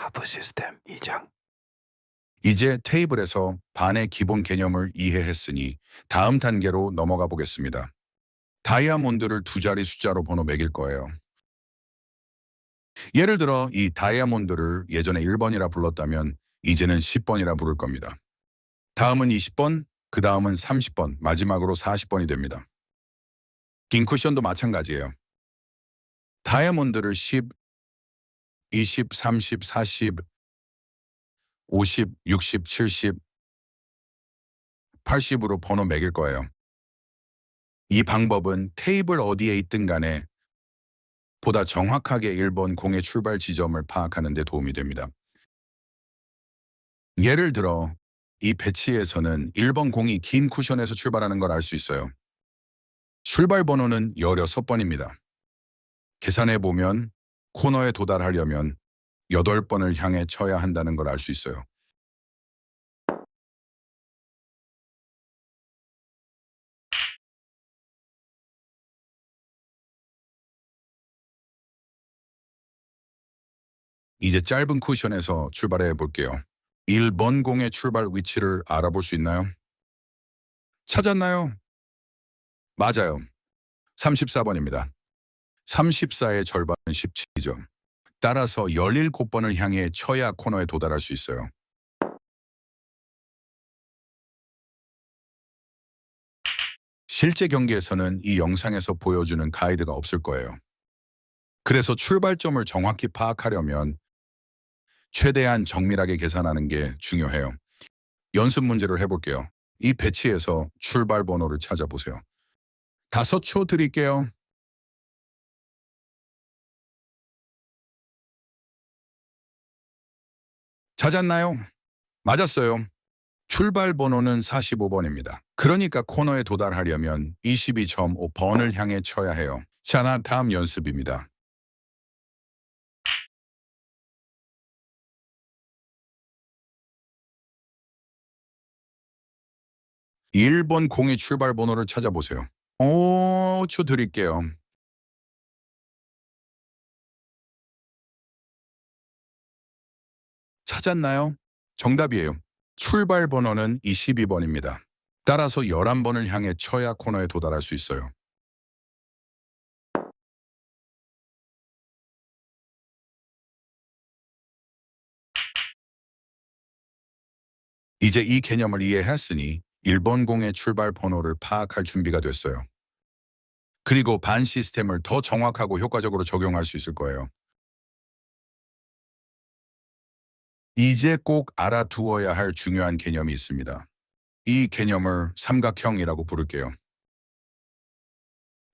하프 시스템 2장. 이제 테이블에서 반의 기본 개념을 이해했으니 다음 단계로 넘어가 보겠습니다. 다이아몬드를 두 자리 숫자로 번호 매길 거예요. 예를 들어 이 다이아몬드를 예전에 1번이라 불렀다면 이제는 10번이라 부를 겁니다. 다음은 20번, 그 다음은 30번, 마지막으로 40번이 됩니다. 긴 쿠션도 마찬가지예요. 다이아몬드를 10, 20, 30, 40, 50, 60, 70, 80으로 번호 매길 거예요. 이 방법은 테이블 어디에 있든 간에 보다 정확하게 1번 공의 출발 지점을 파악하는 데 도움이 됩니다. 예를 들어 이 배치에서는 1번 공이 긴 쿠션에서 출발하는 걸 알 수 있어요. 출발 번호는 16번입니다. 계산해 보면 코너에 도달하려면 8번을 향해 쳐야 한다는 걸 알 수 있어요. 이제 짧은 쿠션에서 출발해 볼게요. 1번 공의 출발 위치를 알아볼 수 있나요? 찾았나요? 맞아요. 34번입니다. 34의 절반은 17점. 따라서 17번을 향해 쳐야 코너에 도달할 수 있어요. 실제 경기에서는 이 영상에서 보여주는 가이드가 없을 거예요. 그래서 출발점을 정확히 파악하려면 최대한 정밀하게 계산하는 게 중요해요. 연습 문제를 해볼게요. 이 배치에서 출발 번호를 찾아보세요. 5초 드릴게요. 찾았나요? 맞았어요. 출발 번호는 45번입니다. 그러니까 코너에 도달하려면 22.5번을 향해 쳐야 해요. 자, 다음 연습입니다. (1번) 공의 출발 번호를 찾아보세요. 5초 드릴게요. 찾았나요? 정답이에요. 출발 번호는 22번입니다. 따라서 11번을 향해 쳐야 코너에 도달할 수 있어요. 이제 이 개념을 이해했으니 1번 공의 출발 번호를 파악할 준비가 됐어요. 그리고 반 시스템을 더 정확하고 효과적으로 적용할 수 있을 거예요. 이제 꼭 알아두어야 할 중요한 개념이 있습니다. 이 개념을 삼각형이라고 부를게요.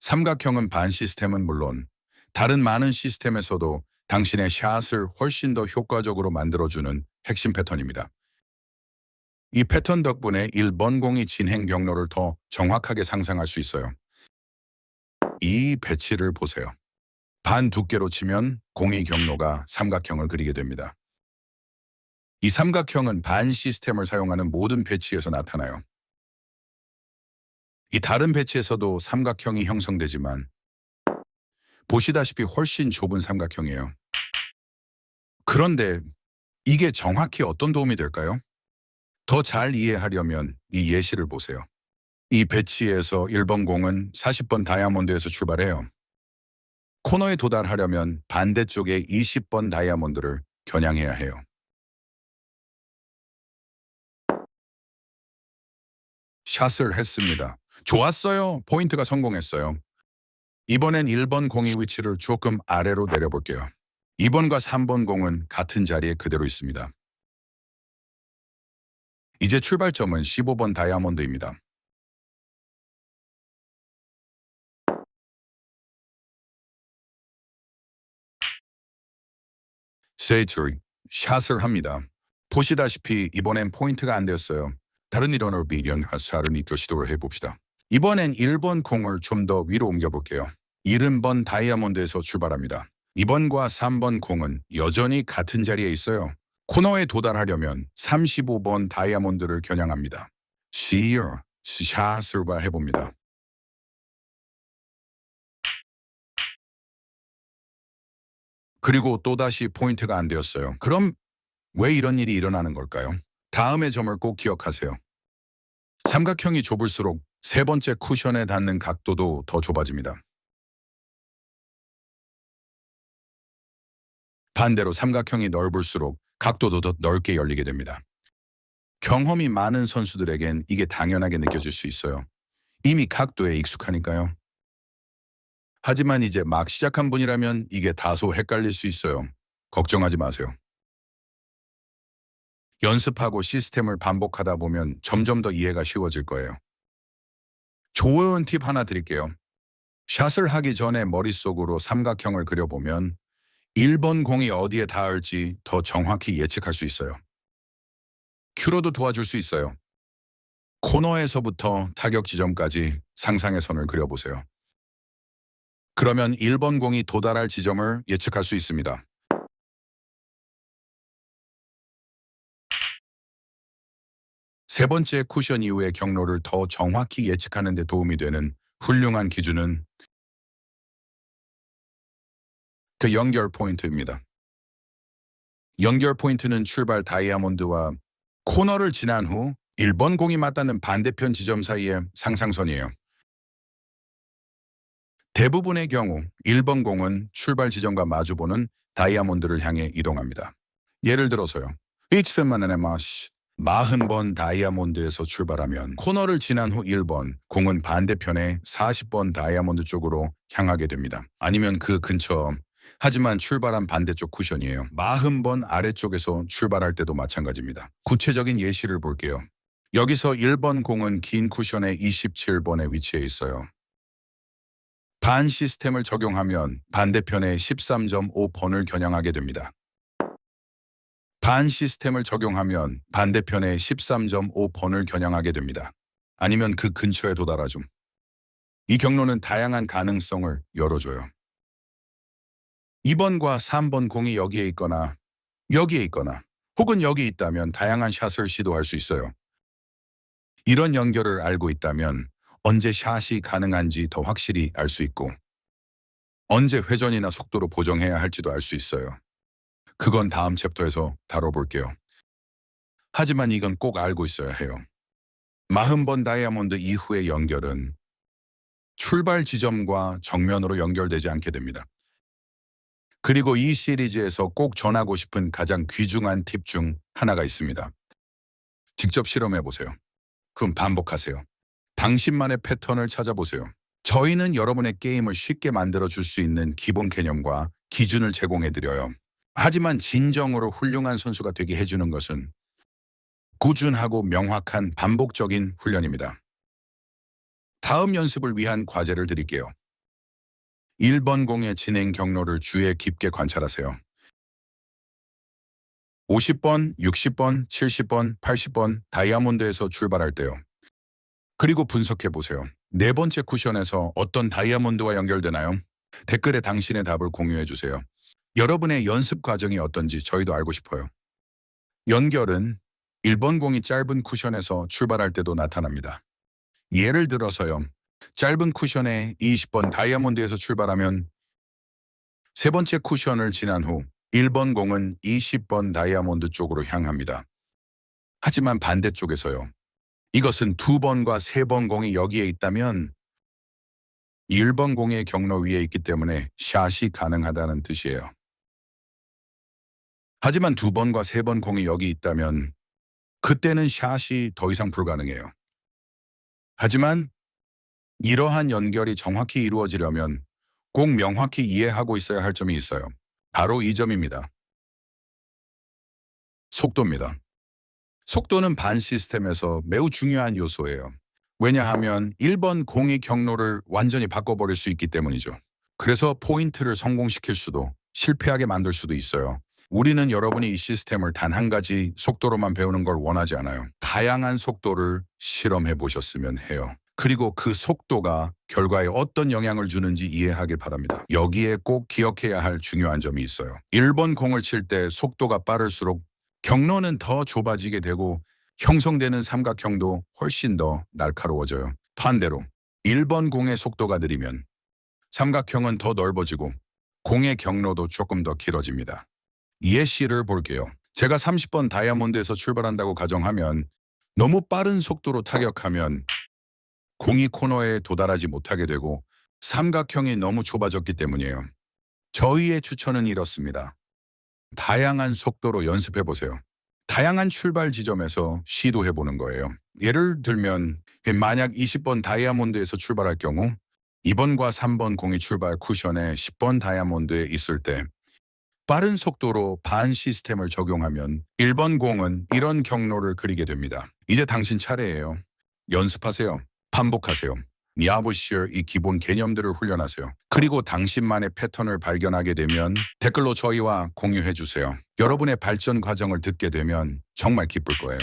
삼각형은 반 시스템은 물론 다른 많은 시스템에서도 당신의 샷을 훨씬 더 효과적으로 만들어주는 핵심 패턴입니다. 이 패턴 덕분에 1번 공이 진행 경로를 더 정확하게 상상할 수 있어요. 이 배치를 보세요. 반 두께로 치면 공의 경로가 삼각형을 그리게 됩니다. 이 삼각형은 반 시스템을 사용하는 모든 배치에서 나타나요. 이 다른 배치에서도 삼각형이 형성되지만 보시다시피 훨씬 좁은 삼각형이에요. 그런데 이게 정확히 어떤 도움이 될까요? 더 잘 이해하려면 이 예시를 보세요. 이 배치에서 1번 공은 40번 다이아몬드에서 출발해요. 코너에 도달하려면 반대쪽에 20번 다이아몬드를 겨냥해야 해요. 샷을 했습니다. 좋았어요. 포인트가 성공했어요. 이번엔 1번 공의 위치를 조금 아래로 내려볼게요. 2번과 3번 공은 같은 자리에 그대로 있습니다. 이제 출발점은 15번 다이아몬드입니다. 세이트리, 샷을 합니다. 보시다시피 이번엔 포인트가 안 됐어요. 다른 이론을 비교한 샷을 이끌 시도를 해봅시다. 이번엔 1번 공을 좀 더 위로 옮겨볼게요. 70번 다이아몬드에서 출발합니다. 2번과 3번 공은 여전히 같은 자리에 있어요. 코너에 도달하려면 35번 다이아몬드를 겨냥합니다. 시어, 샷을 해봅니다. 그리고 또다시 포인트가 안 되었어요. 그럼 왜 이런 일이 일어나는 걸까요? 다음의 점을 꼭 기억하세요. 삼각형이 좁을수록 세 번째 쿠션에 닿는 각도도 더 좁아집니다. 반대로 삼각형이 넓을수록 각도도 더 넓게 열리게 됩니다. 경험이 많은 선수들에겐 이게 당연하게 느껴질 수 있어요. 이미 각도에 익숙하니까요. 하지만 이제 막 시작한 분이라면 이게 다소 헷갈릴 수 있어요. 걱정하지 마세요. 연습하고 시스템을 반복하다 보면 점점 더 이해가 쉬워질 거예요. 좋은 팁 하나 드릴게요. 샷을 하기 전에 머릿속으로 삼각형을 그려보면 1번 공이 어디에 닿을지 더 정확히 예측할 수 있어요. 큐로도 도와줄 수 있어요. 코너에서부터 타격 지점까지 상상의 선을 그려보세요. 그러면 1번 공이 도달할 지점을 예측할 수 있습니다. 세 번째 쿠션 이후의 경로를 더 정확히 예측하는 데 도움이 되는 훌륭한 기준은 그 연결 포인트입니다. 연결 포인트는 출발 다이아몬드와 코너를 지난 후 1번 공이 맞닿는 반대편 지점 사이의 상상선이에요. 대부분의 경우 1번 공은 출발 지점과 마주보는 다이아몬드를 향해 이동합니다. 예를 들어서요. 이츠펜만의 마시 40번 다이아몬드에서 출발하면 코너를 지난 후 1번 공은 반대편의 40번 다이아몬드 쪽으로 향하게 됩니다. 아니면 그 근처 하지만 출발한 반대쪽 쿠션이에요. 40번 아래쪽에서 출발할 때도 마찬가지입니다. 구체적인 예시를 볼게요. 여기서 1번 공은 긴 쿠션의 27번에 위치해 있어요. 반 시스템을 적용하면 반대편의 13.5번을 겨냥하게 됩니다. 반 시스템을 적용하면 반대편의 13.5번을 겨냥하게 됩니다. 아니면 그 근처에 도달하죠. 이 경로는 다양한 가능성을 열어줘요. 2번과 3번 공이 여기에 있거나 혹은 여기 있다면 다양한 샷을 시도할 수 있어요. 이런 연결을 알고 있다면 언제 샷이 가능한지 더 확실히 알 수 있고 언제 회전이나 속도로 보정해야 할지도 알 수 있어요. 그건 다음 챕터에서 다뤄볼게요. 하지만 이건 꼭 알고 있어야 해요. 40번 다이아몬드 이후의 연결은 출발 지점과 정면으로 연결되지 않게 됩니다. 그리고 이 시리즈에서 꼭 전하고 싶은 가장 귀중한 팁 중 하나가 있습니다. 직접 실험해보세요. 그럼 반복하세요. 당신만의 패턴을 찾아보세요. 저희는 여러분의 게임을 쉽게 만들어줄 수 있는 기본 개념과 기준을 제공해드려요. 하지만 진정으로 훌륭한 선수가 되게 해주는 것은 꾸준하고 명확한 반복적인 훈련입니다. 다음 연습을 위한 과제를 드릴게요. 1번 공의 진행 경로를 주의 깊게 관찰하세요. 50번, 60번, 70번, 80번 다이아몬드에서 출발할 때요. 그리고 분석해 보세요. 네 번째 쿠션에서 어떤 다이아몬드와 연결되나요? 댓글에 당신의 답을 공유해 주세요. 여러분의 연습 과정이 어떤지 저희도 알고 싶어요. 연결은 1번 공이 짧은 쿠션에서 출발할 때도 나타납니다. 예를 들어서요. 짧은 쿠션에 20번 다이아몬드에서 출발하면 세 번째 쿠션을 지난 후 1번 공은 20번 다이아몬드 쪽으로 향합니다. 하지만 반대쪽에서요. 이것은 2번과 3번 공이 여기에 있다면 1번 공의 경로 위에 있기 때문에 샷이 가능하다는 뜻이에요. 하지만 2번과 3번 공이 여기 있다면 그때는 샷이 더 이상 불가능해요. 하지만 이러한 연결이 정확히 이루어지려면 꼭 명확히 이해하고 있어야 할 점이 있어요. 바로 이 점입니다. 속도입니다. 속도는 반 시스템에서 매우 중요한 요소예요. 왜냐하면 1번 공의 경로를 완전히 바꿔버릴 수 있기 때문이죠. 그래서 포인트를 성공시킬 수도 실패하게 만들 수도 있어요. 우리는 여러분이 이 시스템을 단 한 가지 속도로만 배우는 걸 원하지 않아요. 다양한 속도를 실험해 보셨으면 해요. 그리고 그 속도가 결과에 어떤 영향을 주는지 이해하길 바랍니다. 여기에 꼭 기억해야 할 중요한 점이 있어요. 1번 공을 칠 때 속도가 빠를수록 경로는 더 좁아지게 되고 형성되는 삼각형도 훨씬 더 날카로워져요. 반대로 1번 공의 속도가 느리면 삼각형은 더 넓어지고 공의 경로도 조금 더 길어집니다. 예시를 볼게요. 제가 30번 다이아몬드에서 출발한다고 가정하면 너무 빠른 속도로 타격하면 공이 코너에 도달하지 못하게 되고 삼각형이 너무 좁아졌기 때문이에요. 저희의 추천은 이렇습니다. 다양한 속도로 연습해 보세요. 다양한 출발 지점에서 시도해 보는 거예요. 예를 들면 만약 20번 다이아몬드에서 출발할 경우 2번과 3번 공이 출발 쿠션에 10번 다이아몬드에 있을 때 빠른 속도로 반 시스템을 적용하면 1번 공은 이런 경로를 그리게 됩니다. 이제 당신 차례예요. 연습하세요. 반복하세요. 야부시어 이 기본 개념들을 훈련하세요. 그리고 당신만의 패턴을 발견하게 되면 댓글로 저희와 공유해 주세요. 여러분의 발전 과정을 듣게 되면 정말 기쁠 거예요.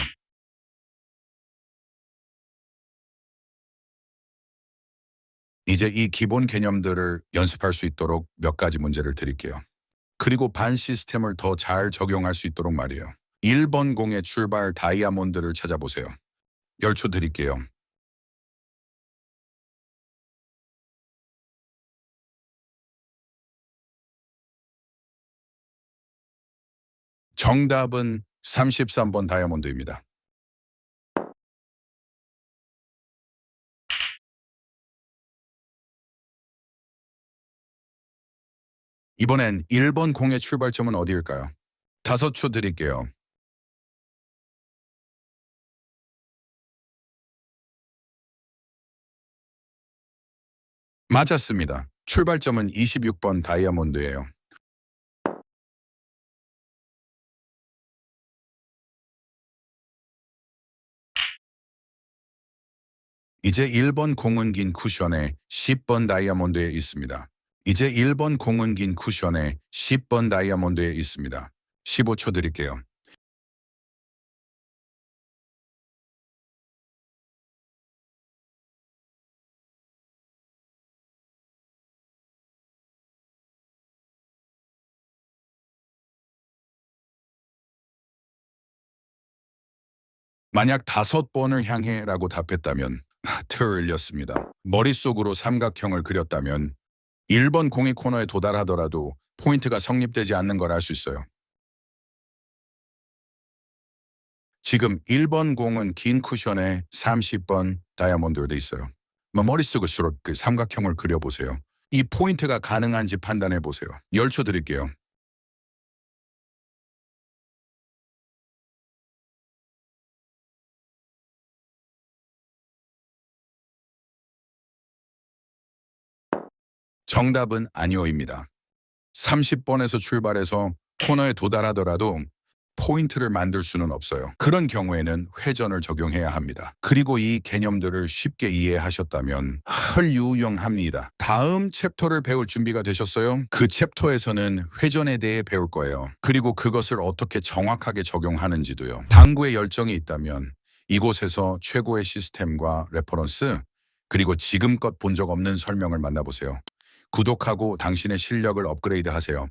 이제 이 기본 개념들을 연습할 수 있도록 몇 가지 문제를 드릴게요. 그리고 반 시스템을 더 잘 적용할 수 있도록 말이에요. 1번 공의 출발 다이아몬드를 찾아보세요. 10초 드릴게요. 정답은 33번 다이아몬드입니다. 이번엔 1번 공의 출발점은 어디일까요? 5초 드릴게요. 맞았습니다. 출발점은 26번 다이아몬드예요. 이제 1번 공은 긴 쿠션에 10번 다이아몬드에 있습니다. 이제 1번 공은 긴 쿠션에 10번 다이아몬드에 있습니다. 15초 드릴게요. 만약 5번을 향해 라고 답했다면 틀렸습니다. 머릿속으로 삼각형을 그렸다면 1번 공이 코너에 도달하더라도 포인트가 성립되지 않는 걸 알 수 있어요. 지금 1번 공은 긴 쿠션에 30번 다이아몬드로 돼 있어요. 머릿속으로 그 삼각형을 그려보세요. 이 포인트가 가능한지 판단해 보세요. 10초 드릴게요. 정답은 아니오입니다. 30번에서 출발해서 코너에 도달하더라도 포인트를 만들 수는 없어요. 그런 경우에는 회전을 적용해야 합니다. 그리고 이 개념들을 쉽게 이해하셨다면 훌륭합니다. 다음 챕터를 배울 준비가 되셨어요? 그 챕터에서는 회전에 대해 배울 거예요. 그리고 그것을 어떻게 정확하게 적용하는지도요. 당구에 열정이 있다면 이곳에서 최고의 시스템과 레퍼런스 그리고 지금껏 본 적 없는 설명을 만나보세요. 구독하고 당신의 실력을 업그레이드 하세요.